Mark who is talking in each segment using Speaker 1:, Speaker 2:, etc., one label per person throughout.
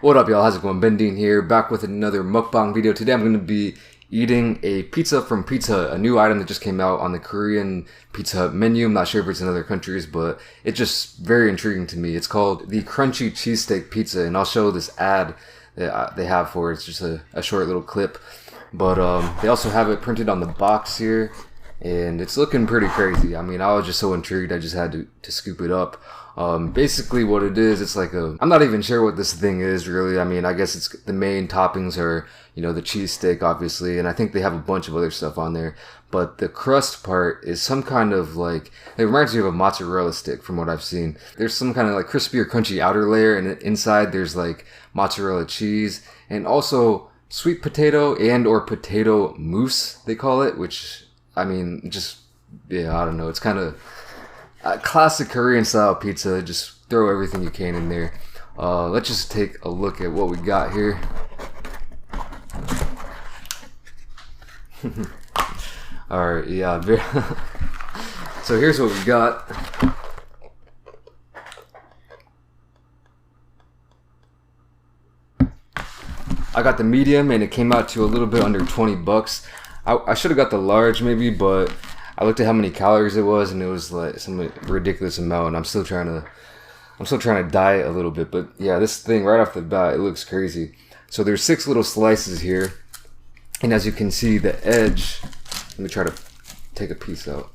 Speaker 1: What up, y'all? How's it going? BenDeen here, back with another mukbang video. Today I'm going to be eating a pizza from Pizza Hut, a new item that just came out on the Korean Pizza Hut menu. I'm not sure if it's in other countries, but it's just very intriguing to me. It's called the Crunchy Cheesesteak Pizza, and I'll show this ad that they have for it. It's just a short little clip, but they also have it printed on the box here, and it's looking pretty crazy. I mean, I was just so intrigued, I just had to scoop it up. Basically what it is, it's like I'm not even sure what this thing is really. I mean, I guess it's the main toppings are, you know, the cheesesteak obviously, and I think they have a bunch of other stuff on there. But the crust part is some kind of like, it reminds me of a mozzarella stick from what I've seen. There's some kind of like crispy or crunchy outer layer, and inside there's like mozzarella cheese, and also sweet potato and or potato mousse, they call it, which, I mean, just, yeah, I don't know. It's kind of classic Korean style pizza. Just throw everything you can in there. Let's just take a look at what we got here. Alright, yeah. So here's what we got. I got the medium and it came out to a little bit under 20 bucks. I should have got the large maybe, but I looked at how many calories it was, and it was like some ridiculous amount. And I'm still trying to diet a little bit. But yeah, this thing right off the bat, it looks crazy. So there's 6 little slices here, and as you can see, the edge. Let me try to take a piece out.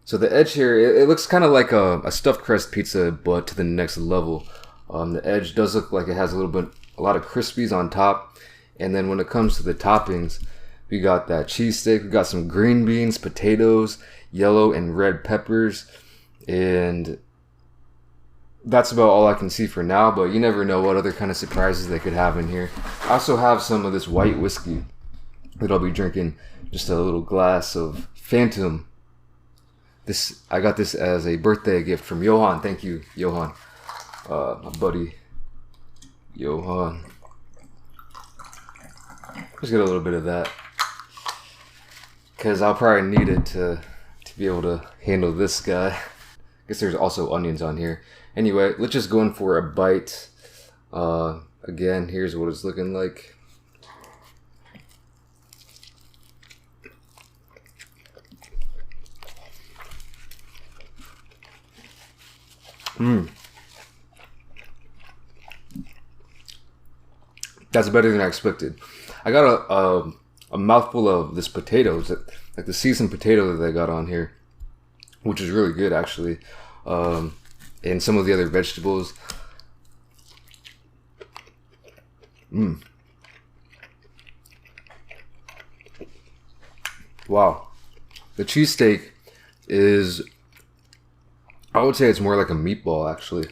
Speaker 1: So the edge here, it looks kind of like a stuffed crust pizza, but to the next level. The edge does look like it has a lot of crispies on top, and then when it comes to the toppings, we got that cheesesteak, we got some green beans, potatoes, yellow and red peppers, and that's about all I can see for now, but you never know what other kind of surprises they could have in here. I also have some of this white whiskey that I'll be drinking, just a little glass of Phantom. I got this as a birthday gift from Johan. Thank you, Johan. My buddy, Johan. Let's get a little bit of that, because I'll probably need it to be able to handle this guy. I guess there's also onions on here. Anyway, let's just go in for a bite. Again, here's what it's looking like. That's better than I expected. I got a mouthful of this potatoes, like the seasoned potato that they got on here, which is really good actually, and some of the other vegetables. Wow, the cheesesteak is, I would say it's more like a meatball actually.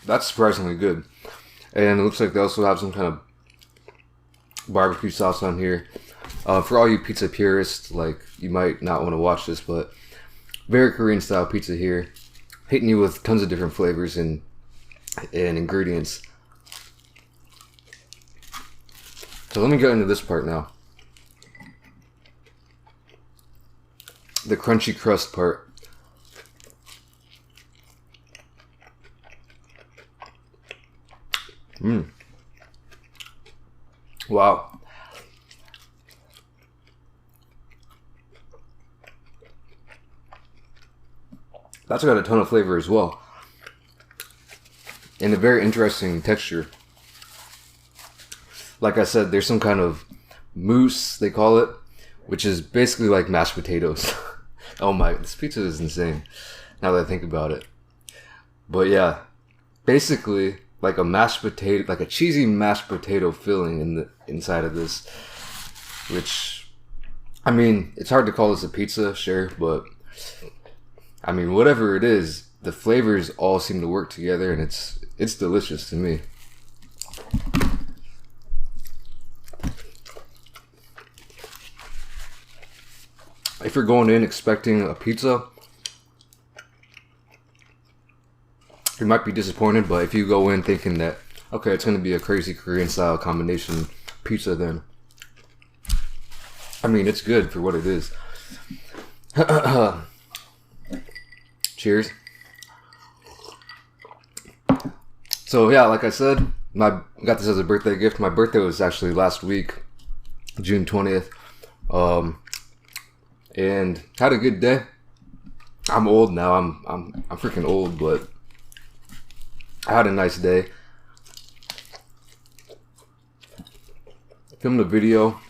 Speaker 1: That's surprisingly good. And it looks like they also have some kind of barbecue sauce on here. For all you pizza purists, like, you might not want to watch this, but very Korean style pizza here. Hitting you with tons of different flavors and ingredients. So let me get into this part now. The crunchy crust part. Wow. That's got a ton of flavor as well. And a very interesting texture. Like I said, there's some kind of mousse, they call it, which is basically like mashed potatoes. Oh my, this pizza is insane now that I think about it. But yeah, basically like a mashed potato, like a cheesy mashed potato filling in the inside of this, which, I mean, it's hard to call this a pizza, sure, but I mean, whatever it is, the flavors all seem to work together, and it's delicious to me. If you're going in expecting a pizza, you might be disappointed, but if you go in thinking that, okay, it's going to be a crazy Korean style combination pizza, then I mean, it's good for what it is. Cheers. So yeah, like I said, I got this as a birthday gift. My birthday was actually last week, June 20th, and had a good day. I'm old now. I'm freaking old, but I had a nice day. Filmed a video,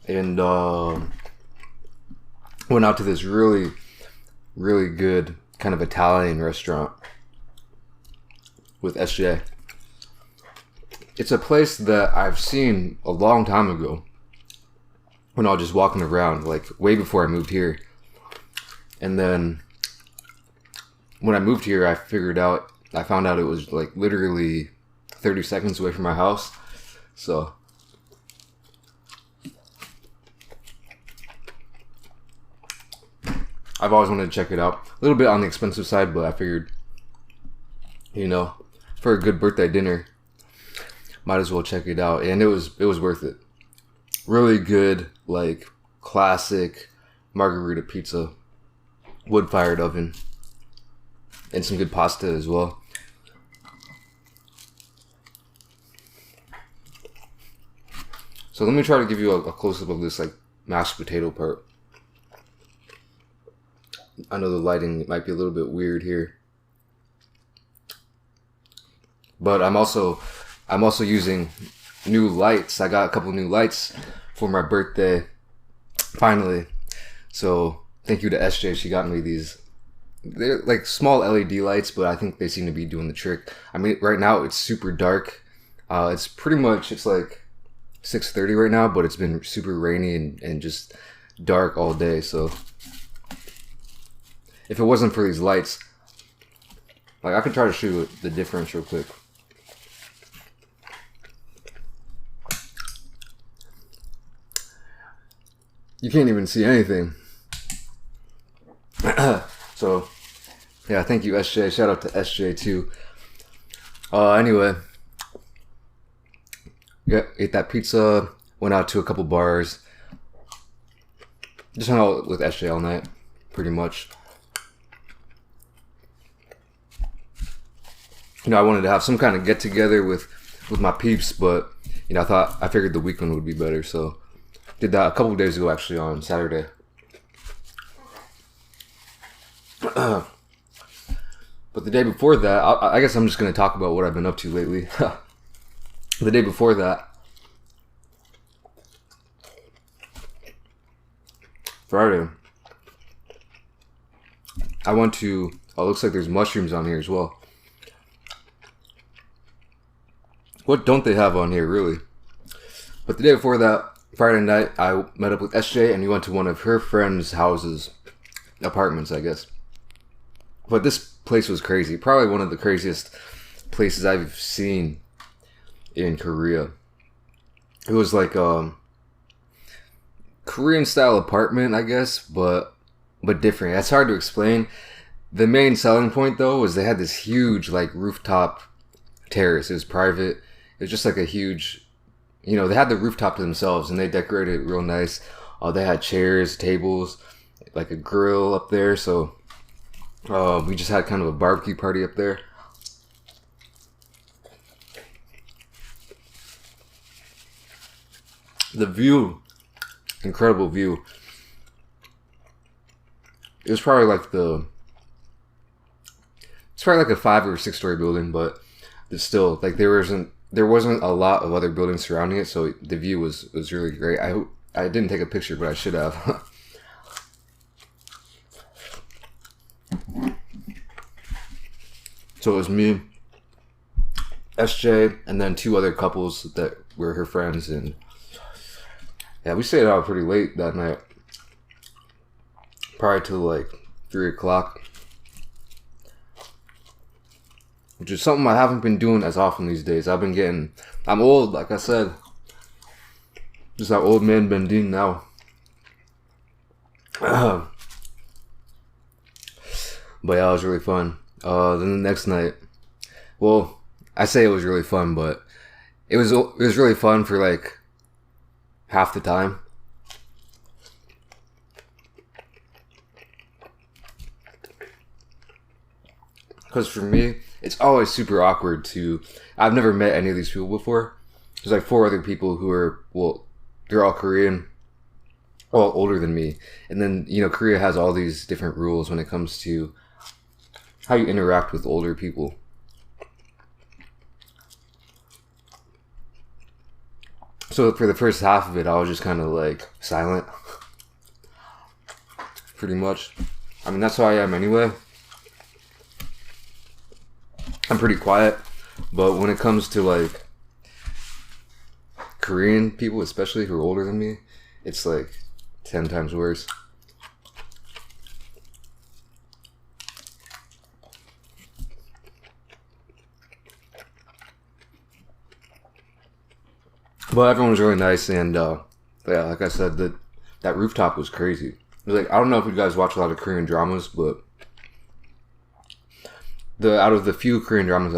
Speaker 1: and went out to this really good kind of Italian restaurant with SJ. It's a place that I've seen a long time ago when I was just walking around, like way before I moved here. And then when I moved here, I found out it was like literally 30 seconds away from my house. So I've always wanted to check it out. A little bit on the expensive side, but I figured, you know, for a good birthday dinner, might as well check it out. And it was worth it. Really good, like classic margarita pizza, wood-fired oven, and some good pasta as well. So let me try to give you a close-up of this like mashed potato part. I know the lighting might be a little bit weird here, but I'm also using new lights. I got a couple new lights for my birthday, finally. So thank you to SJ. She got me these. They're like small LED lights, but I think they seem to be doing the trick. I mean, right now it's super dark. It's like 6:30 right now, but it's been super rainy and just dark all day. So if it wasn't for these lights, like I could try to show you the difference real quick. You can't even see anything. So yeah, thank you SJ. Shout out to SJ too. Anyway, yeah, ate that pizza, went out to a couple bars, just hung out with SJ all night, pretty much. You know, I wanted to have some kind of get together with my peeps, but you know, I figured the weekend would be better, so did that a couple of days ago, actually, on Saturday. But the day before that, I guess I'm just going to talk about what I've been up to lately. The day before that, Friday, I went to, oh, it looks like there's mushrooms on here as well. What don't they have on here, really? But the day before that, Friday night, I met up with SJ and we went to one of her friend's houses, apartments, I guess. But this place was crazy. Probably one of the craziest places I've seen in Korea. It was like a Korean style apartment, I guess, but different. That's hard to explain. The main selling point though was they had this huge like rooftop terrace. It was private. It was just like a huge, you know, they had the rooftop to themselves and they decorated it real nice. They had chairs, tables, like a grill up there. So we just had kind of a barbecue party up there. The view, incredible view. It was probably like it's probably like a 5 or 6 story building, but it's still like there wasn't a lot of other buildings surrounding it, so the view was really great. I didn't take a picture, but I should have. So it was me, SJ, and then 2 other couples that were her friends, and yeah, we stayed out pretty late that night, probably till like 3 o'clock, which is something I haven't been doing as often these days. I'm old, like I said, just that old man BenDeen now. But yeah, it was really fun. Then the next night, well, I say it was really fun, but it was really fun for like half the time. Because for me, it's always super awkward to. I've never met any of these people before. There's like 4 other people who are, well, they're all Korean, all older than me. And then, you know, Korea has all these different rules when it comes to how you interact with older people. So for the first half of it, I was just kind of like silent. Pretty much. I mean, that's how I am anyway. I'm pretty quiet. But when it comes to like Korean people, especially who are older than me, it's like 10 times worse. But everyone was really nice, and yeah, like I said, that rooftop was crazy. It was like, I don't know if you guys watch a lot of Korean dramas, but out of the few Korean dramas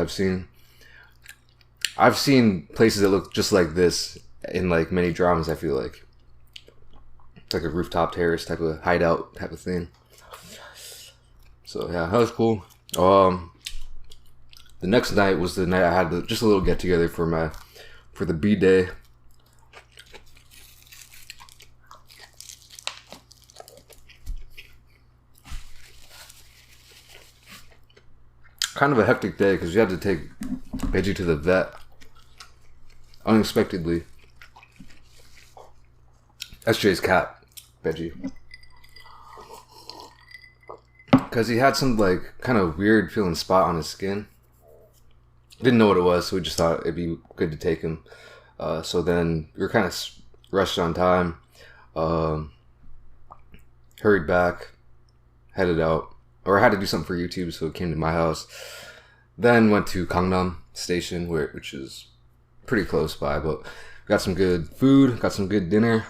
Speaker 1: I've seen places that look just like this in like many dramas. I feel like it's like a rooftop terrace type of hideout type of thing. So yeah, that was cool. The next night was the night I had just a little get together for the B day. Kind of a hectic day because you had to take Veggie to the vet unexpectedly. SJ's cat, Veggie, because he had some like kind of weird feeling spot on his skin. Didn't know what it was, so we just thought it'd be good to take him. So then we were kind of rushed on time. Hurried back, headed out. Or I had to do something for YouTube, so it came to my house. Then went to Gangnam Station, which is pretty close by, but got some good food, got some good dinner.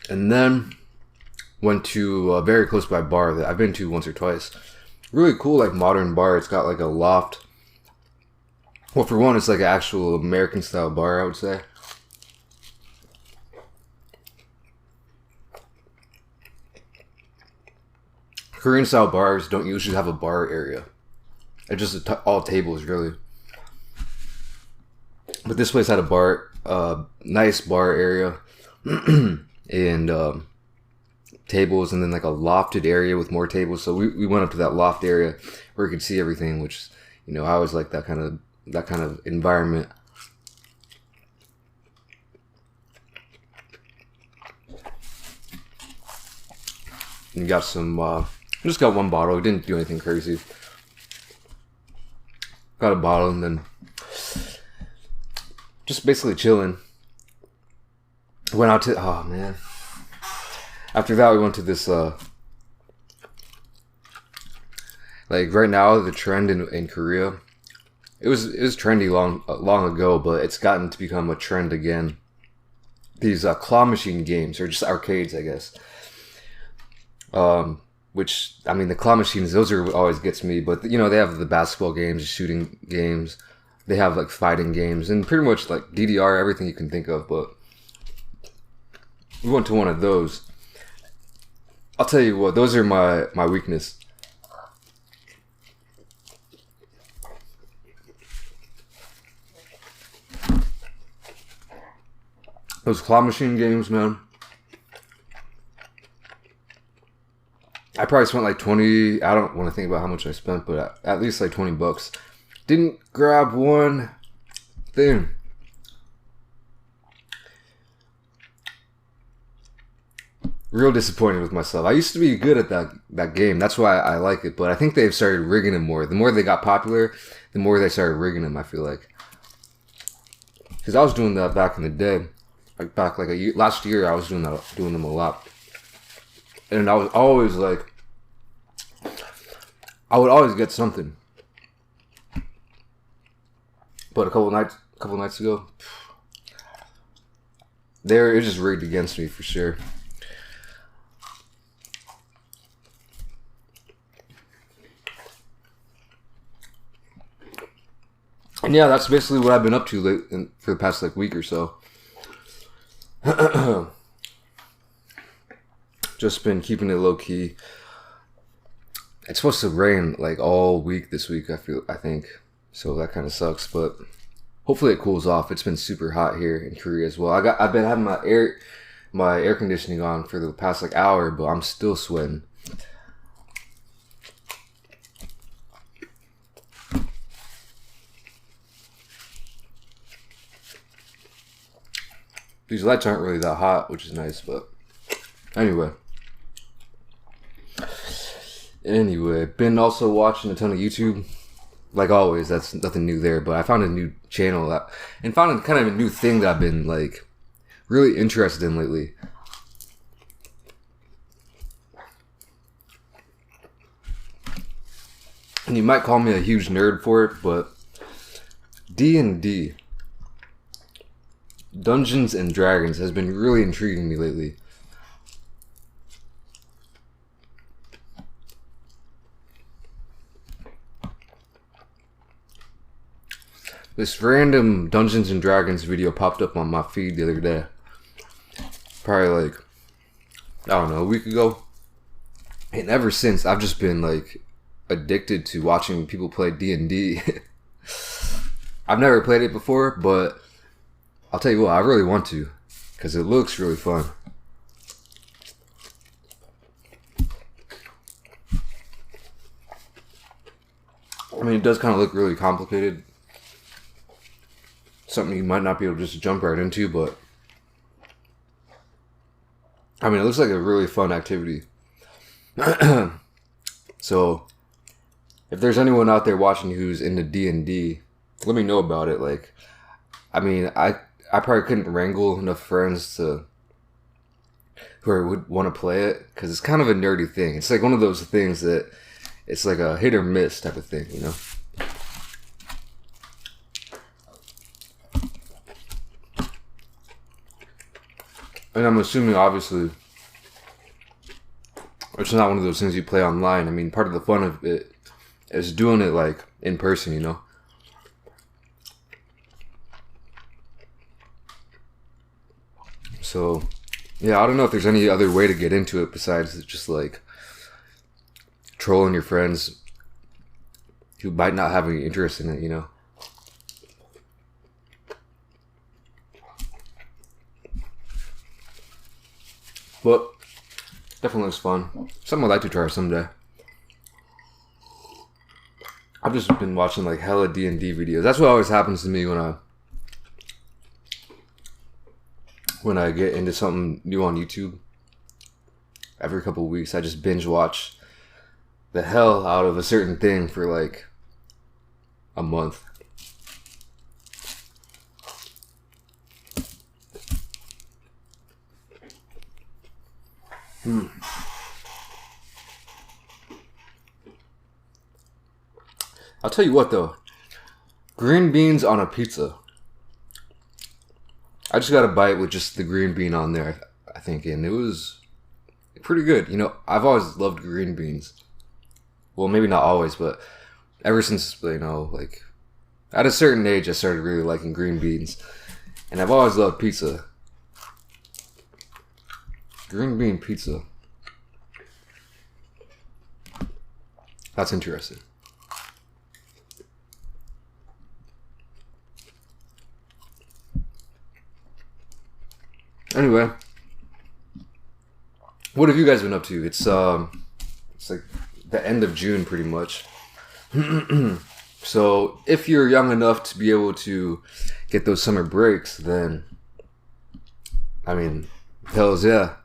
Speaker 1: And then went to a very close by bar that I've been to once or twice. Really cool, like modern bar. It's got like a loft. Well, for one, it's like an actual American style bar, I would say. Korean style bars don't usually have a bar area. It's just all tables, really. But this place had a bar, nice bar area, and tables, and then like a lofted area with more tables. So we went up to that loft area where you could see everything, which, you know, I always like that kind of environment. And got some. Just got one bottle. Didn't do anything crazy. Got a bottle and then just basically chilling. Went out to, oh man. After that we went to this like right now the trend in Korea. It was trendy long ago, but it's gotten to become a trend again. These claw machine games, or just arcades, I guess. Which, I mean, the claw machines, those are what always gets me. But, you know, they have the basketball games, the shooting games. They have, like, fighting games. And pretty much, like, DDR, everything you can think of. But we went to one of those. I'll tell you what, those are my weakness. Those claw machine games, man. I probably spent like 20, I don't want to think about how much I spent, but at least like 20 bucks. Didn't grab one thing. Real disappointed with myself. I used to be good at that game. That's why I like it, but I think they've started rigging them more. The more they got popular, the more they started rigging them, I feel like. Because I was doing that back in the day. Like back like last year, I was doing them a lot. And I was always like, I would always get something. But a couple nights ago, it was just rigged against me for sure. And yeah, that's basically what I've been up to for the past like week or so. Just been keeping it low key. It's supposed to rain like all week this week, I think. So that kind of sucks, but hopefully it cools off. It's been super hot here in Korea as well. I've been having my air conditioning on for the past like hour, but I'm still sweating. These lights aren't really that hot, which is nice, but anyway. Been also watching a ton of YouTube. Like always, that's nothing new there, but I found a new channel and found kind of a new thing that I've been like really interested in lately. And you might call me a huge nerd for it, but D&D, Dungeons and Dragons, has been really intriguing me lately. This random Dungeons and Dragons video popped up on my feed the other day. Probably like, I don't know, a week ago. And ever since, I've just been like addicted to watching people play D&D. I've never played it before, but I'll tell you what, I really want to, because it looks really fun. I mean, it does kind of look really complicated. Something you might not be able to just jump right into, but I mean, it looks like a really fun activity. So if there's anyone out there watching who's into D&D, let me know about it. Like, I mean, I probably couldn't wrangle enough friends who would want to play it, because it's kind of a nerdy thing. It's like one of those things that it's like a hit or miss type of thing, you know? And I'm assuming, obviously, it's not one of those things you play online. I mean, part of the fun of it is doing it, like, in person, you know? So, yeah, I don't know if there's any other way to get into it besides just, like, trolling your friends who might not have any interest in it, you know? But definitely looks fun. Something I'd like to try someday. I've just been watching like hella D&D videos. That's what always happens to me when I get into something new on YouTube. Every couple of weeks, I just binge watch the hell out of a certain thing for like a month. I'll tell you what though, green beans on a pizza. I just got a bite with just the green bean on there, I think, and it was pretty good. You know, I've always loved green beans. Well, maybe not always, but ever since, you know, like at a certain age, I started really liking green beans, and I've always loved pizza. Green bean pizza. That's interesting. Anyway, what have you guys been up to? It's like the end of June pretty much. So if you're young enough to be able to get those summer breaks, then I mean, hells yeah.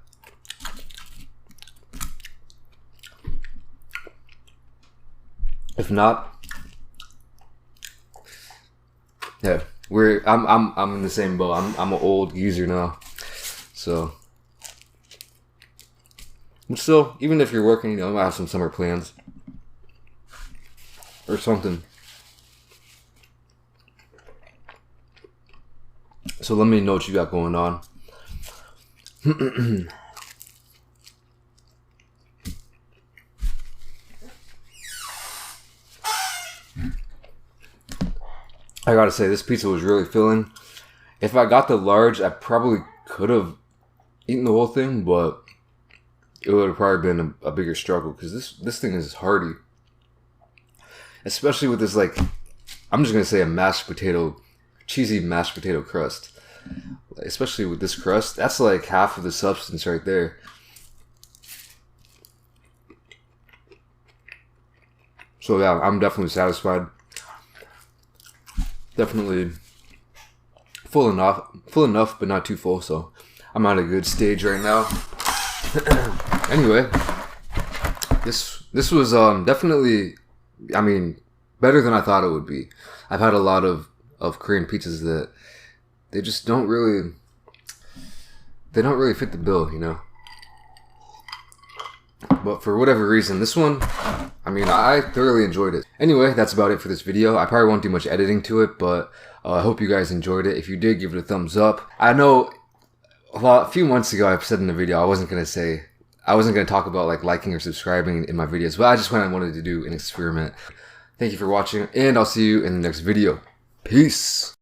Speaker 1: If not, yeah, I'm in the same boat. I'm an old geezer now, so. But still, even if you're working, you know, I have some summer plans or something. So let me know what you got going on. I gotta say, this pizza was really filling. If I got the large, I probably could have eaten the whole thing, but it would have probably been a bigger struggle, because this thing is hearty, especially with this, like, I'm just gonna say a cheesy mashed potato crust. Especially with this crust, that's like half of the substance right there. So yeah, I'm definitely satisfied. Definitely full enough, but not too full. So I'm at a good stage right now. Anyway, this was definitely, I mean, better than I thought it would be. I've had a lot of Korean pizzas that they just don't really fit the bill, you know. But for whatever reason, this one, I mean, I thoroughly enjoyed it. Anyway, that's about it for this video. I probably won't do much editing to it, but I hope you guys enjoyed it. If you did, give it a thumbs up. I know, well, a few months ago I said in the video I wasn't gonna talk about like liking or subscribing in my videos, but I just wanted to do an experiment. Thank you for watching, and I'll see you in the next video. Peace.